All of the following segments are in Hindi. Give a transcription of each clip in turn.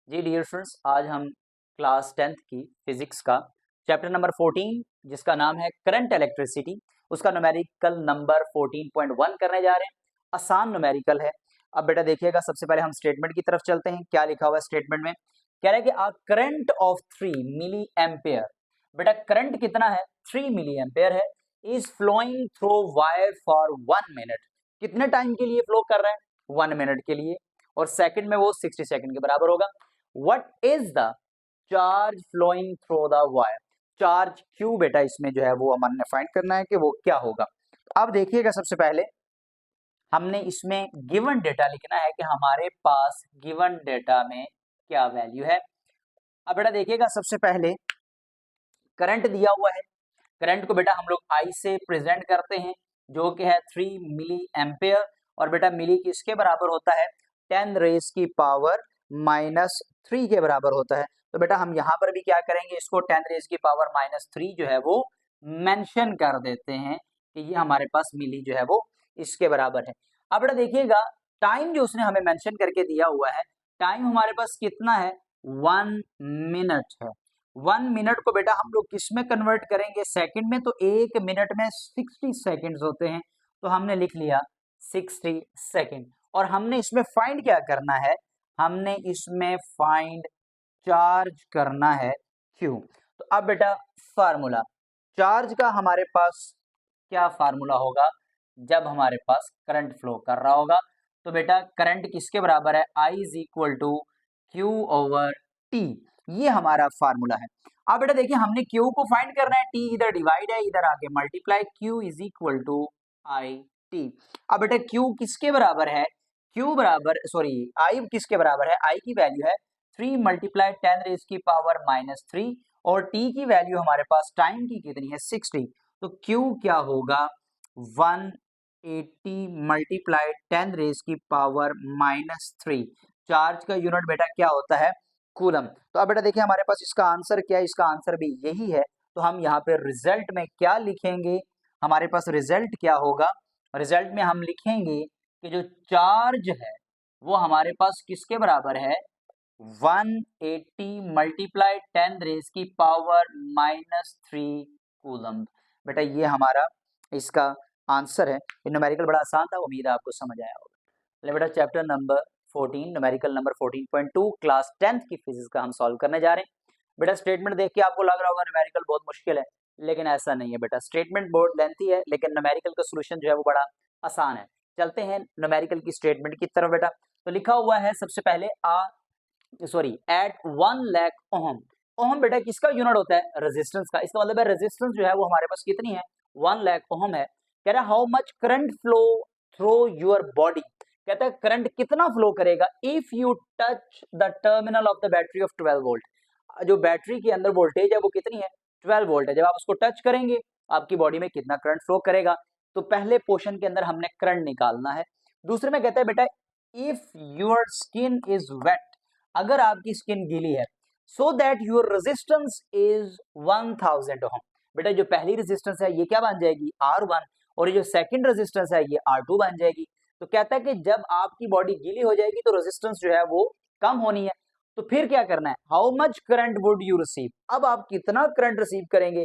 जी डियर स्टूडेंट्स, आज हम क्लास 10th की फिजिक्स का चैप्टर नंबर 14 जिसका नाम है करंट इलेक्ट्रिसिटी, उसका न्यूमेरिकल नंबर 14.1 करने जा रहे हैं। आसान न्यूमेरिकल है। अब बेटा देखिएगा, सबसे पहले हम स्टेटमेंट की तरफ चलते हैं। क्या लिखा हुआ है स्टेटमेंट में? कह रहा है कि a current of 3 milliampere. बेटा करंट कितना है? 3 मिली एम्पेयर है। Is flowing through wire for 1 minute. कितने टाइम के लिए फ्लो कर रहा है? 1 मिनट के लिए, और सेकंड में वो 60 सेकंड के बराबर होगा। What is the charge flowing through the wire? Charge Q बेटा इसमें जो है वो हमने फाइंड करना है कि वो क्या होगा। अब देखिएगा, सबसे पहले हमने इसमें गिवन डेटा लिखना है कि हमारे पास गिवन डेटा में क्या वैल्यू है। अब बेटा देखिएगा, सबसे पहले करंट दिया हुआ है। करंट को बेटा हम लोग आई से प्रेजेंट करते हैं, जो कि है 3 मिली एम्पेयर, और बेटा मिली किसके बराबर होता है? 10 रेज की पावर -3 के बराबर होता है। तो बेटा हम यहाँ पर भी क्या करेंगे, इसको 10 रेज की पावर -3 जो है वो मेंशन कर देते हैं कि ये हमारे पास मिली जो है वो इसके बराबर है। अब बेटा देखिएगा, टाइम जो उसने हमें मेंशन करके दिया हुआ है, टाइम हमारे पास कितना है? 1 मिनट है। 1 मिनट को बेटा हम लोग किस में कन्वर्ट करेंगे? सेकंड में। तो 1 मिनट में 60 सेकंड्स होते हैं, तो हमने लिख लिया 60 सेकंड। और हमने इसमें फाइंड क्या करना है? हमने इसमें फाइंड चार्ज करना है क्यू। तो अब बेटा फार्मूला चार्ज का हमारे पास क्या फार्मूला होगा जब हमारे पास करंट फ्लो कर रहा होगा? तो बेटा करंट किसके बराबर है? I is equal to q over t. ये हमारा फार्मूला है। अब बेटा देखिए, हमने क्यू को फाइंड करना है, टी इधर डिवाइड है, इधर आके multiply, q is equal to I t. अब बेटा क्यू किसके बराबर है? क्यू बराबर आई किसके बराबर है? आई की वैल्यू है 3 मल्टीप्लाई 10 रेज की पावर -3, और टी की वैल्यू हमारे पास टाइम की कितनी है? 60। तो क्यू क्या होगा? 180 मल्टीप्लाई 10 रेज की पावर -3। चार्ज का यूनिट बेटा क्या होता है? कूलम। तो अब बेटा देखिए, हमारे पास इसका आंसर क्या है? इसका आंसर भी यही है। तो हम यहाँ पे रिजल्ट में क्या लिखेंगे? हमारे पास रिजल्ट क्या होगा? रिजल्ट में हम लिखेंगे कि जो चार्ज है वो हमारे पास किसके बराबर है? 180 मल्टीप्लाई 10 रेज की पावर -3 कूलम। बेटा ये हमारा इसका आंसर है। ये न्यूमेरिकल बड़ा आसान था, उम्मीद है आपको समझ आया होगा। चलिए बेटा, chapter number 14 numerical number 14.2 class 10th की फिजिक्स का हम सॉल्व करने जा रहे हैं। बेटा स्टेटमेंट देख के आपको लग रहा होगा न्यूमेरिकल बहुत मुश्किल है, लेकिन ऐसा नहीं है बेटा। स्टेटमेंट बहुत लेंथी है, लेकिन न्यूमेरिकल का सोल्यूशन जो है वो बड़ा आसान है। चलते हैं न्यूमेरिकल की स्टेटमेंट की तरफ बेटा। तो लिखा हुआ है सबसे पहले एट 1 लाख ओहम। ओहम बेटा किसका यूनिट होता है? रेजिस्टेंस का। इसका मतलब है रेजिस्टेंस जो है वो हमारे पास कितनी है? 1 लाख ओहम है। कह रहा है how much current flow through your body. कहता है करंट कितना फ्लो करेगा if you touch the terminal of the battery of 12 volt. जो बैटरी के अंदर वोल्टेज है वो कितनी है? 12 वोल्ट है। जब आप उसको टच करेंगे आपकी बॉडी में कितना करंट फ्लो करेगा? तो पहले पोर्शन के अंदर हमने करंट निकालना है। दूसरे में कहता है बेटा if your skin is wet, अगर आपकी स्किन गीली है, so that your resistance is 1000 ohm. बेटा जो पहली रेजिस्टेंस है ये क्या बन जाएगी? R1, और ये जो सेकंड रेजिस्टेंस है ये R2 बन जाएगी। तो कहता है कि जब आपकी बॉडी गीली हो जाएगी तो रेजिस्टेंस जो है वो कम होनी है। तो फिर क्या करना है? How much current would you receive. अब आप कितना करंट रिसीव करेंगे?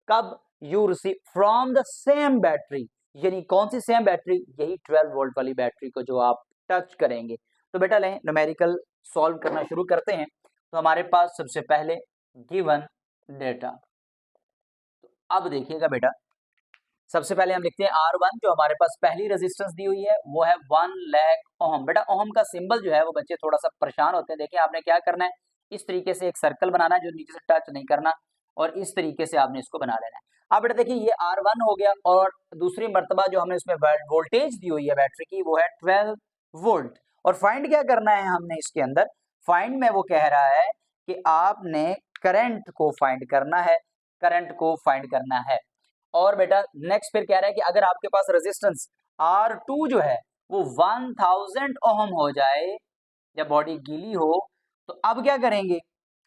कब? You receive from the same battery. यानी कौन सी सेम बैटरी? यही 12 वोल्ट वाली बैटरी को जो आप टच करेंगे। तो बेटा लें न्यूमेरिकल सॉल्व करना शुरू करते हैं। तो हमारे पास सबसे पहले गिवन डेटा। तो अब देखिएगा बेटा, सबसे पहले हम लिखते हैं R1, जो हमारे पास पहली रेजिस्टेंस दी हुई है वो है 1 लाख ओम। बेटा ओम का सिंबल जो है वो बच्चे थोड़ा सा परेशान होते हैं। देखिए आपने क्या करना है, इस तरीके से एक सर्कल बनाना है जो नीचे से टच नहीं करना, और इस तरीके से आपने इसको बना लेना है। अब बेटा देखिए ये R1 हो गया, और दूसरी मर्तबा जो हमने इसमें वोल्टेज दी हुई है बैटरी की वो है 12 वोल्ट। और फाइंड क्या करना है हमने इसके अंदर? फाइंड में वो कह रहा है कि आपने करंट को फाइंड करना है, करंट को फाइंड करना है। और बेटा नेक्स्ट फिर कह रहा है कि अगर आपके पास रेजिस्टेंस R2 जो है वो 1000 ओम हो जाए जब बॉडी गीली हो, तो अब क्या करेंगे?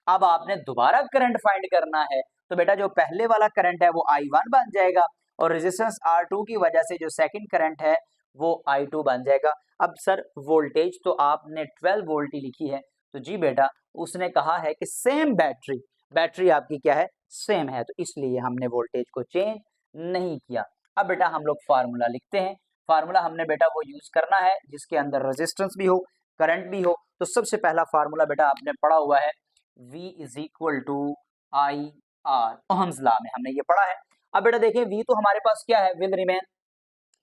अब आपने दोबारा करंट फाइंड करना है। तो बेटा जो पहले वाला करंट है वो I1 बन जाएगा, और रेजिस्टेंस R2 की वजह से जो सेकंड करंट है वो I2 बन जाएगा। अब सर वोल्टेज तो आपने 12 वोल्ट ही लिखी है, तो जी बेटा उसने कहा है कि सेम बैटरी आपकी क्या है, सेम है, तो इसलिए हमने वोल्टेज को चेंज नहीं किया। अब बेटा हम लोग फार्मूला लिखते हैं। फार्मूला हमने बेटा वो यूज करना है जिसके अंदर रेजिस्टेंस भी हो, करंट भी हो। तो सबसे पहला फार्मूला बेटा आपने पढ़ा हुआ है V is equal to I R, Ohm's law में हमने ये पढ़ा है। अब बेटा देखिए V तो हमारे पास क्या है, विल रिमेन,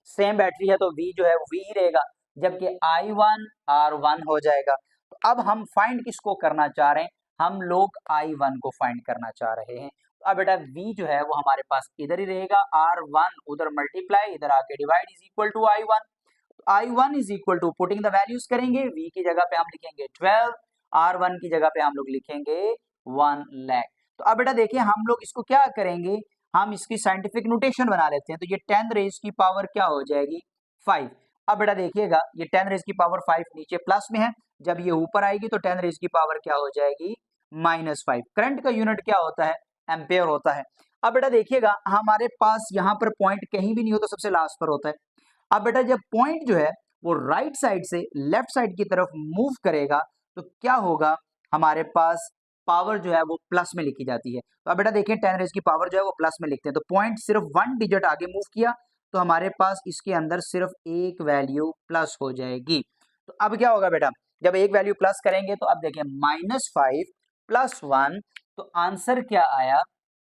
सेम बैटरी है तो V जो है वो V ही रहेगा, जबकि I1 R1 हो जाएगा। तो अब हम फाइंड किसको करना चाह रहे हैं, हम लोग I1 को फाइंड करना चाह रहे हैं। तो अब बेटा V जो है वो हमारे पास इधर ही रहेगा, R1 उधर मल्टीप्लाई इधर आके divide is equal to I1। I1 is equal to putting the values करेंगे, V की जगह पे हम लिखेंगे 12, R1 की जगह पे हम लोग लिखेंगे 1 लाख। तो अब बेटा देखिए हम लोग इसको क्या करेंगे, हम इसकी साइंटिफिक नोटेशन बना लेते हैं। तो ये 10 रेज की पावर क्या हो जाएगी, 5। अब बेटा देखिएगा ये 10 रेज की पावर 5 नीचे प्लस में है, जब ये ऊपर आएगी तो 10 रेज की पावर क्या हो जाएगी, -5। करंट का यूनिट क्या होता है, एम्पेयर होता है। अब बेटा देखिएगा हमारे पास यहाँ पर पॉइंट कहीं भी नहीं हो तो सबसे लास्ट पर होता है। अब बेटा जब पॉइंट जो है वो राइट साइड से लेफ्ट साइड की तरफ मूव करेगा तो क्या होगा, हमारे पास पावर जो है वो प्लस में लिखी जाती है। तो अब बेटा देखिए 10 रेज की पावर जो है वो प्लस में लिखते हैं, तो पॉइंट सिर्फ 1 डिजिट आगे मूव किया तो हमारे पास इसके अंदर सिर्फ एक वैल्यू प्लस हो जाएगी। तो अब क्या होगा बेटा, जब एक वैल्यू प्लस करेंगे तो अब देखिए -5 + 1, तो आंसर क्या आया,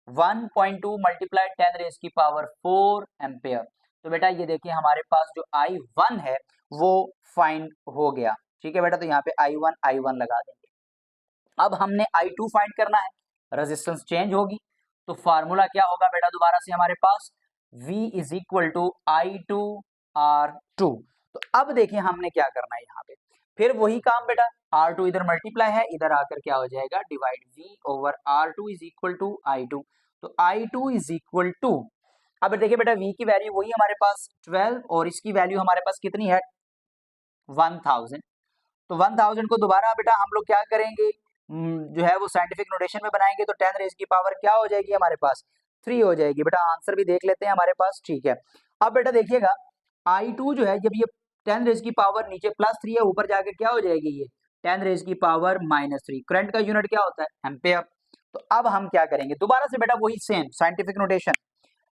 1.2 मल्टीप्लाई 10 रेज की पावर 4 एम्पेयर। तो बेटा ये देखिए हमारे पास जो I1 है वो फाइंड हो गया। ठीक है बेटा, तो यहाँ पे I1 लगा देंगे। अब हमने I2 फाइंड करना है, रेजिस्टेंस चेंज होगी तो फार्मूला क्या होगा बेटा, दोबारा से हमारे पास V is equal to I2 R2। तो अब देखिए हमने क्या करना है, यहाँ पे फिर वही काम बेटा, R2 इधर मल्टीप्लाई है, इधर आकर क्या हो जाएगा, divide V over R2 is equal to I2। तो I2 इज इक्वल टू, अब देखिए बेटा V की वैल्यू वही हमारे पास 12 और इसकी वैल्यू हमारे पास कितनी है, 1000। तो 1000 को दोबारा बेटा हम लोग क्या करेंगे, जो है वो साइंटिफिक नोटेशन में बनाएंगे तो 10 रेज की पावर क्या हो जाएगी, हमारे पास 3 हो जाएगी। बेटा आंसर भी देख लेते हैं हमारे पास, ठीक है। अब बेटा देखिएगा I2 जो है, जब ये 10 रेज की पावर नीचे +3 है, ऊपर जाके क्या हो जाएगी, ये 10 रेज की पावर -3। करंट का यूनिट क्या होता है, एम्पेयर। तो अब हम क्या करेंगे, दोबारा से बेटा वही सेम साइंटिफिक नोटेशन,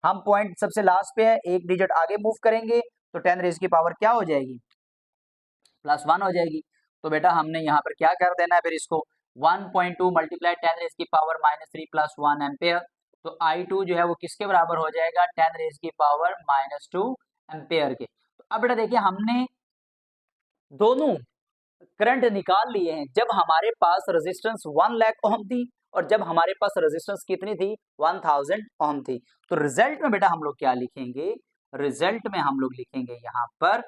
हम पॉइंट सबसे लास्ट पे है, एक डिजिट आगे मूव करेंगे तो 10 रेज की पावर क्या हो जाएगी, +1 हो जाएगी। तो बेटा हमने यहाँ पर क्या कर देना है, फिर इसको 1.2 मल्टीप्लाई 10 रेज की पावर -3 + 1 एम्पेयर। तो I2 जो है वो किसके बराबर हो जाएगा, 10 रेज की पावर -2 एम्पेयर के। तो अब बेटा देखिए हमने दोनों करंट निकाल लिए हैं, जब हमारे पास रेजिस्टेंस 1 लाख ओम थी और जब हमारे पास रेजिस्टेंस कितनी थी, 1000 ओम थी। तो रिजल्ट में बेटा हम लोग क्या लिखेंगे, रिजल्ट में हम लोग लिखेंगे यहाँ पर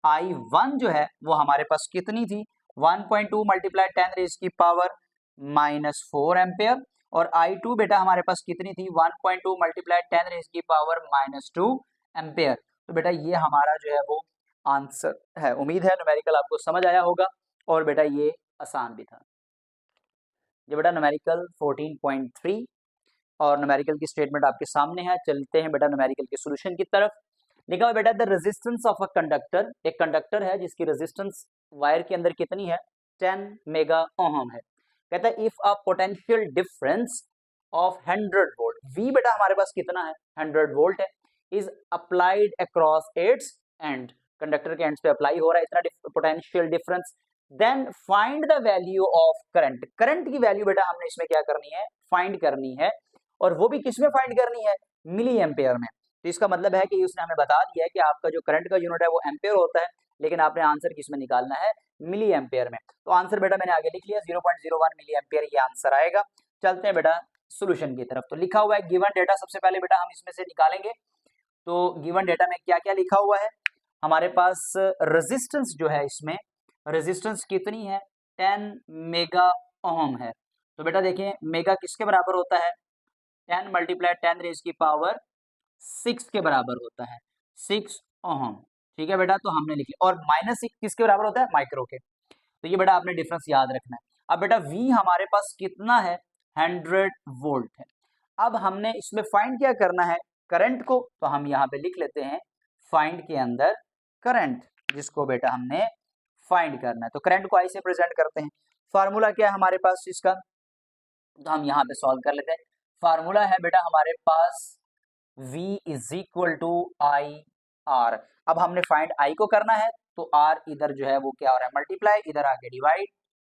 I1 जो है वो हमारे पास कितनी थी, 1.2 मल्टीप्लाई 10 रेज की पावर -4 एम्पेयर, और I2 बेटा हमारे पास कितनी थी, 1.2 मल्टीप्लाई 10 रेज की पावर -2 एम्पेयर। तो बेटा ये हमारा जो है वो आंसर है। उम्मीद है न्यूमेरिकल आपको समझ आया होगा और बेटा ये आसान भी था। ये बेटा न्यूमेरिकल 14.3 और न्यूमेरिकल की स्टेटमेंट आपके सामने है। चलते हैं बेटा न्यूमेरिकल के सॉल्यूशन की तरफ। लिखा हुआ बेटा the resistance of a conductor, एक कंडक्टर है जिसकी रेजिस्टेंस वायर के अंदर कितनी है, 10 मेगा ओहम है। कहता है if a potential difference of 100 volt, V बेटा हमारे पास कितना है, 100 वोल्ट है, is applied across its end, conductor के एंड्स पे अप्लाई हो रहा है इतना potential difference, then find the value of current. Current की वैल्यू बेटा हमने इसमें क्या करनी है, फाइंड करनी है, और वो भी किसमें फाइंड करनी है, मिली एम्पेयर में। तो इसका मतलब है कि उसने हमें बता दिया है कि आपका जो करंट का यूनिट है वो एम्पेयर होता है, लेकिन आपने आंसर किसमें निकालना है, मिली एम्पेयर में। तो आंसर बेटा मैंने आगे लिख लिया, 0.01 मिली एम्पेयर ये आंसर आएगा। चलते हैं बेटा सोल्यूशन की तरफ। तो लिखा हुआ है गिवन डेटा, सबसे पहले बेटा हम इसमें से निकालेंगे। तो गिवन डेटा में क्या क्या लिखा हुआ है, हमारे पास रेजिस्टेंस जो है, इसमें रेजिस्टेंस कितनी है, 10 मेगा ओम है। तो बेटा देखिए मेगा किसके बराबर होता है, 10 मल्टीप्लाई 10 रेज की पावर 6 के बराबर होता है, 6 ओम। ठीक है बेटा, तो हमने लिख लिया। और -6 किसके बराबर होता है, माइक्रो के। तो ये बेटा आपने डिफरेंस याद रखना है। अब बेटा V हमारे पास कितना है, 100 वोल्ट है। अब हमने इसमें फाइंड क्या करना है, करंट को। तो हम यहाँ पे लिख लेते हैं फाइंड के अंदर करंट, जिसको बेटा हमने फाइंड करना है। तो करंट को I से प्रेजेंट करते हैं। फार्मूला क्या है हमारे पास इसका, तो हम यहाँ पे सॉल्व कर लेते हैं। फार्मूला है बेटा हमारे पास V is equal to I R. अब हमने फाइंड I को करना है, तो R इधर जो है वो क्या हो रहा है मल्टीप्लाई, इधर आके डिवाइड,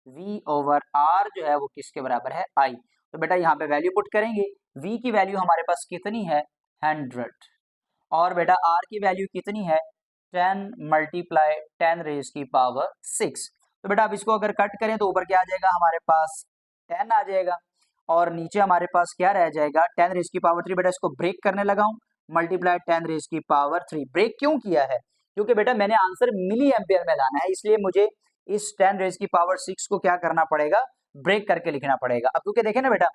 V ओवर R जो है वो किसके बराबर है I। तो बेटा यहाँ पे वैल्यू पुट करेंगे, V की वैल्यू हमारे पास कितनी है 100, और बेटा R की वैल्यू कितनी है 10 मल्टीप्लाई 10 रेज की पावर 6। तो बेटा अब इसको अगर कट करें तो ऊपर क्या आ जाएगा हमारे पास 10 आ जाएगा, और नीचे हमारे पास क्या रह जाएगा 10 रेज की पावर 3। बेटा इसको ब्रेक करने लगा हूं, मल्टीप्लाई 10 रेज की पावर 3। ब्रेक क्यों किया है, क्योंकि बेटा मैंने आंसर मिली एम्पियर में लाना है, इसलिए मुझे इस 10 रेज की पावर 6 को क्या करना पड़ेगा, ब्रेक करके लिखना पड़ेगा। अब क्योंकि देखे ना बेटा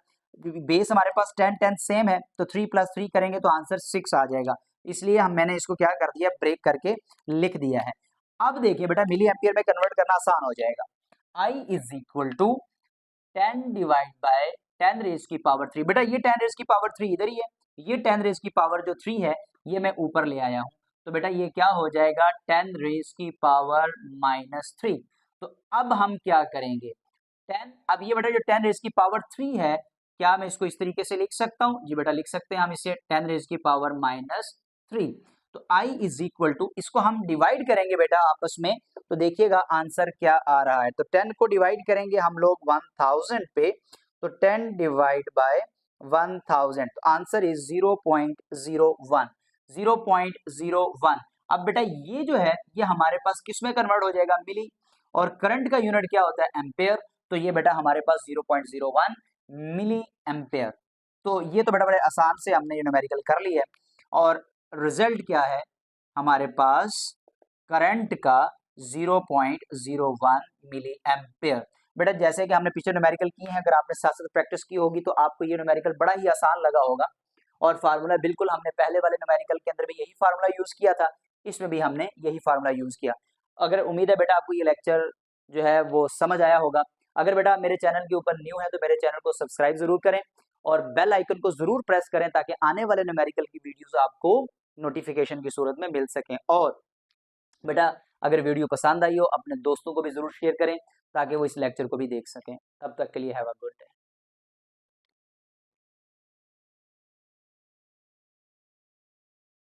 बेस हमारे पास 10 10 सेम है, तो 3 प्लस 3 करेंगे तो आंसर 6 आ जाएगा, इसलिए मैंने इसको क्या कर दिया ब्रेक करके लिख दिया है। अब देखिए बेटा मिली एम्पियर में कन्वर्ट करना आसान हो जाएगा। I is equal to 10 divide by 10 raise की पावर 3। बेटा ये 10 रेज की पावर 3 इधर ही है, ये 10 रेज की पावर जो 3 है ये मैं ऊपर ले आया हूं, तो बेटा ये क्या हो जाएगा 10 रेज की पावर -3। तो अब हम क्या करेंगे 10, अब ये बेटा जो 10 रेज की पावर 3 है, क्या मैं इसको इस तरीके से लिख सकता हूं, जी बेटा लिख सकते हैं हम इसे 10 रेज की पावर -3। तो I इज इक्वल टू, इसको हम डिवाइड करेंगे बेटा आपस में, तो देखिएगा आंसर क्या आ रहा है। तो 10 को डिवाइड करेंगे हम लोग 1000 पे, तो 10 डिवाइड बाय 1000, तो आंसर इज 0.01, 0.01। अब बेटा ये जो है ये हमारे पास किस में कन्वर्ट हो जाएगा मिली, और करंट का यूनिट क्या होता है एम्पेयर, तो ये बेटा हमारे पास 0.01 मिली एम्पेयर। तो ये तो बेटा बड़े आसान से हमने ये न्यूमेरिकल कर ली है, और रिजल्ट क्या है हमारे पास करंट का 0.01 मिली एम्पेयर। बेटा जैसे कि हमने पीछे न्यूमेरिकल किए हैं, अगर आपने साथ साथ प्रैक्टिस की होगी तो आपको ये न्यूमेरिकल बड़ा ही आसान लगा होगा, और फार्मूला बिल्कुल हमने पहले वाले न्यूमेरिकल के अंदर भी यही फार्मूला यूज किया था, इसमें भी हमने यही फार्मूला यूज किया। अगर उम्मीद है बेटा आपको ये लेक्चर जो है वो समझ आया होगा। अगर बेटा मेरे चैनल के ऊपर न्यू है तो मेरे चैनल को सब्सक्राइब जरूर करें, और बेल आइकन को जरूर प्रेस करें, ताकि आने वाले न्यूमेरिकल की वीडियोस आपको नोटिफिकेशन की सूरत में मिल सकें। और बेटा अगर वीडियो पसंद आई हो अपने दोस्तों को भी जरूर शेयर करें, ताकि वो इस लेक्चर को भी देख सकें। तब तक के लिए हैव अ गुड डे।